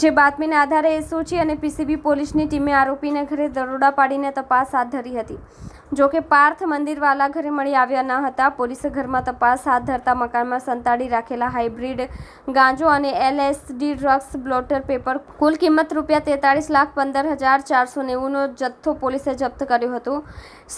જે બાતમીના આધારે એસઓજી અને પીસીબી પોલીસની ટીમે આરોપીને ઘરે દરોડા પાડીને તપાસ હાથ ધરી હતી. જોકે પાર્થ મંદિરવાલા ઘરે મળી આવ્યા ન હતા. પોલીસે ઘરમાં તપાસ હાથ ધરતા મકાનમાં સંતાડી રાખેલા હાઇબ્રિડ ગાંજો અને એલએસડી ડ્રગ્સ બ્લોટર પેપર કુલ કિંમત ₹43,15,490નો જથ્થો પોલીસે જપ્ત કર્યો હતો.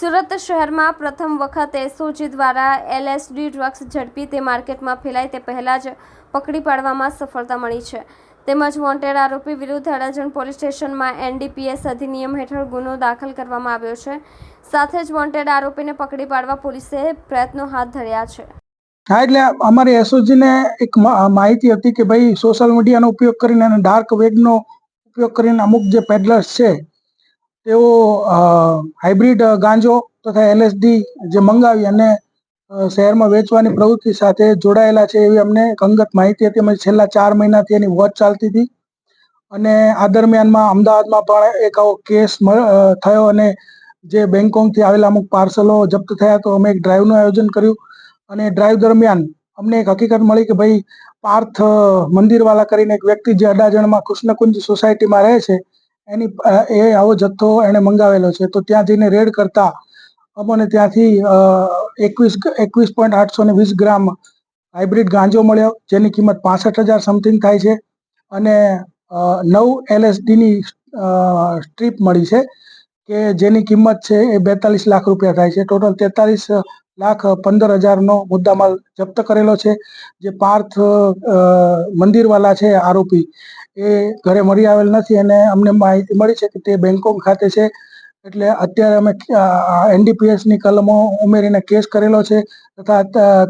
સુરત શહેરમાં પ્રથમ વખત એસઓજી દ્વારા એલએસડી ડ્રગ્સ ઝડપી તે માર્કેટમાં ફેલાય તે પહેલા જ પકડી પાડવામાં સફળતા મળી છે. તેમજ વોન્ટેડ આરોપી વિરુદ્ધ અડાજણ પોલીસ સ્ટેશનમાં એનડીપીએસ અધિનિયમ હેઠળ ગુનો દાખલ કરવામાં આવ્યો છે. સાથે જ વોન્ટેડ આરોપીને પકડી પાડવા પોલીસે પ્રયત્નો હાથ ધર્યા છે. હા, એટલે અમારી એસઓજીને એક માહિતી હતી કે ભાઈ સોશિયલ મીડિયાનો ઉપયોગ કરીને અને ડાર્ક વેબનો ઉપયોગ કરીને અમુક જે પેડલર્સ છે તેઓ હાઇબ્રિડ ગાંજો તથા એલએસડી જે મંગાવી અને શહેરમાં વેચવાની પ્રવૃત્તિ સાથે જોડાયેલા છે એવી અમને અંગત માહિતી હતી. અમે છેલ્લા 4 મહિનાથી એની વોચ ચાલતી હતી અને આ દરમિયાનમાં અમદાવાદમાં પણ એક આવો કેસ થયો અને જે બેંગકોકથી આવેલા અમુક પાર્સલો જપ્ત થયા. તો અમે એક ડ્રાઈવનું આયોજન કર્યું અને ડ્રાઈવ દરમિયાન અમને એક હકીકત મળી કે ભાઈ પાર્થ મંદિરવાલા કરીને એક વ્યક્તિ જે અડાજણમાં કૃષ્ણકુંજ સોસાયટીમાં રહે છે એની આવો જથ્થો એણે મંગાવેલો છે. તો ત્યાં જઈને રેડ કરતા અમને ત્યાંથી 21.820 ગ્રામ હાઇબ્રિડ ગાંજો મળ્યો, જેની કિંમત 65,000 સમથિંગ થાય છે અને 9 એલએસડીની સ્ટ્રીપ મળી છે કે જેની કિંમત છે એ 42 લાખ રૂપિયા થાય છે. ટોટલ 43,15,000નો મુદ્દામાલ જપ્ત કરેલો છે. જે પાર્થ મંદિરવાલા છે આરોપી એ ઘરે મળી આવેલ નથી અને અમને માહિતી મળી છે કે તે બેંગકોક ખાતે છે. એટલે અત્યારે અમે એનડીપીએસની કલમો ઉમેરીને કેસ કરેલો છે તથા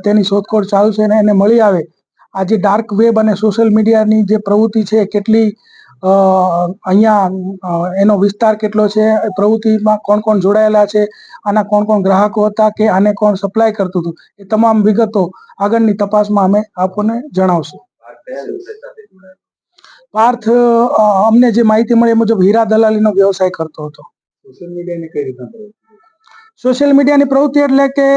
તેની શોધખોળ ચાલુ છે અને એને મળી આવે આ જે ડાર્ક વેબ અને સોશિયલ મીડિયાની જે પ્રવૃત્તિ છે કેટલી અહીંયા એનો વિસ્તાર કેટલો છે, પ્રવૃત્તિમાં કોણ કોણ જોડાયેલા છે, આના કોણ કોણ ગ્રાહકો હતા કે આને કોણ સપ્લાય કરતું હતું, એ તમામ વિગતો આગળની તપાસમાં અમે આપણને જણાવશું. પાર્થ અમને જે માહિતી મળી એ મુજબ હીરા દલાલીનો વ્યવસાય કરતો હતો. સોશિયલ મીડિયાની પ્રવૃત્તિ એટલે કે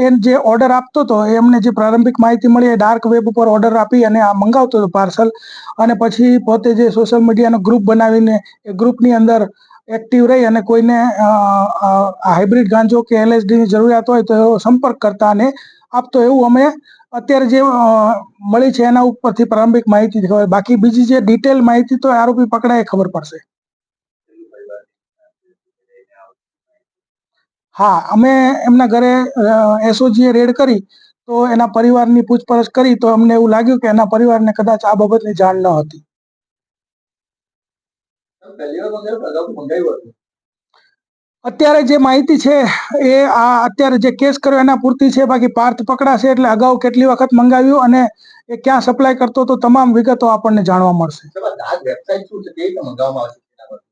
એ જે ઓર્ડર આપતો હતો એ અમને જે પ્રારંભિક માહિતી મળી એ ડાર્ક વેબ ઉપર ઓર્ડર આપી અને આ મંગાવતો હતો પાર્સલ અને પછી પોતે જે સોશિયલ મીડિયાનો ગ્રુપ બનાવીને એ ગ્રુપની અંદર એક્ટિવ રહી અને કોઈને હાઇબ્રિડ ગાંજો કે એલએસડીની જરૂરિયાત હોય તો એવો સંપર્ક કરતા અને આપતો એવું અમે અત્યારે જે મળી છે એના ઉપરથી પ્રારંભિક માહિતી ખબર. બાકી બીજી જે ડિટેલ માહિતી તો આરોપી પકડાય ખબર પડશે. હા, અમે એમના ઘરે એસઓજીએ રેડ કરી તો એના પરિવારની પૂછપરછ કરી તો અમને એવું લાગ્યું કે એના પરિવારને કદાચ આ બાબતની જાણ ન હતી. અત્યારે જે માહિતી છે એ અત્યારે જે કેસ કર્યો એના પૂરતી છે. બાકી પાર્થ પકડાશે એટલે અગાઉ કેટલી વખત મંગાવ્યું અને એ ક્યાં સપ્લાય કરતો તો તમામ વિગતો આપણને જાણવા મળશે.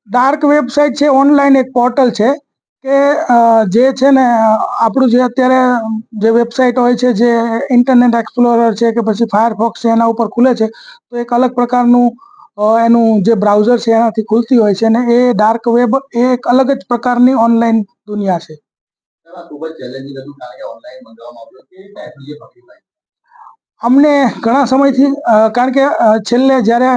ડાર્ક વેબસાઇટ છે ઓનલાઈન એક પોર્ટલ છે કે જે છે ને આપણું જે અત્યારે જે વેબસાઇટ હોય છે જે ઇન્ટરનેટ એક્સપ્લોરર છે કે પછી ફાયરફોક્સ છે એના ઉપર ખુલે છે તો એક અલગ પ્રકારનું એનું જે બ્રાઉઝર છે એનાથી ખુલતી હોય છે અને એ ડાર્ક વેબ એ એક અલગ જ પ્રકારની ઓનલાઈન દુનિયા છે. અમને ઘણા સમયથી કારણ કે છેલ્લે જ્યારે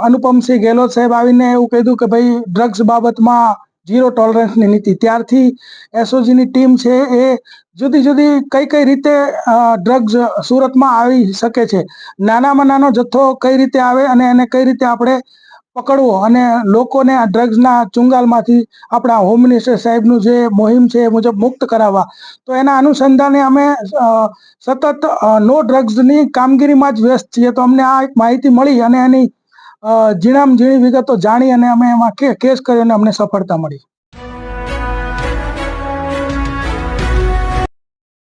અનુપમસિંહ ગેહલોત સાહેબ આવીને એવું કીધું કે ભાઈ ડ્રગ્સ બાબતમાં 0 ટોલરન્સની નીતિ, ત્યારથી એસઓજીની ટીમ છે એ જુદી જુદી કઈ રીતે ડ્રગ્સ સુરતમાં આવી શકે છે, નાનામાં નાનો જથ્થો કઈ રીતે આવે અને એને કઈ રીતે આપણે પકડવો અને લોકોને આ ડ્રગ્સના ચુંગાલમાંથી આપણા હોમ મિનિસ્ટર સાહેબનું જે મોહિમ છે એ મુજબ મુક્ત કરાવવા. તો એના અનુસંધાને અમે સતત નો ડ્રગ્સની કામગીરીમાં જ વ્યસ્ત છીએ. તો અમને આ એક માહિતી મળી અને એની ઝીણામાં ઝીણી વિગતો જાણી અને અમે એમાં કેસ કર્યો અને અમને સફળતા મળી.